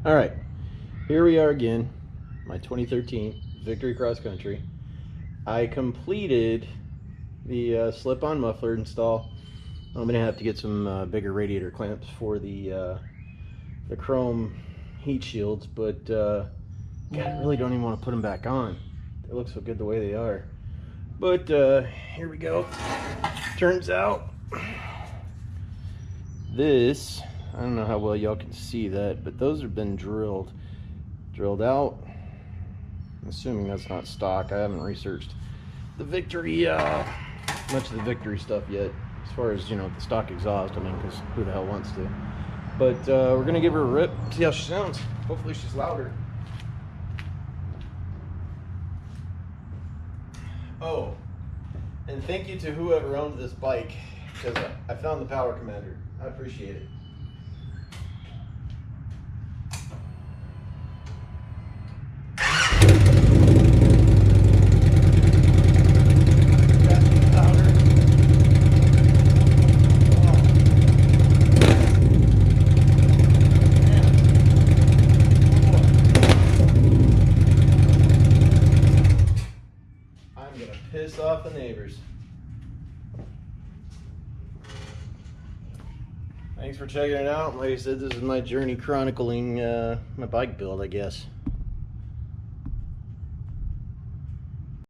All right, here we are again, my 2013 Victory Cross Country. I completed the slip-on muffler install. I'm gonna have to get some bigger radiator clamps for the chrome heat shields, but God, I really don't even want to put them back on. They look so good the way they are. But here we go. Turns out this, I don't know how well y'all can see that, but those have been drilled out. I'm assuming that's not stock. I haven't researched the Victory, much of the Victory stuff yet, as far as, you know, the stock exhaust. I mean, because who the hell wants to? But we're gonna give her a rip, see how she sounds. Hopefully she's louder. Oh, and thank you to whoever owned this bike, because I found the power commander. I appreciate it. Piss off the neighbors. Thanks for checking it out. Like I said, this is my journey chronicling my bike build, I guess.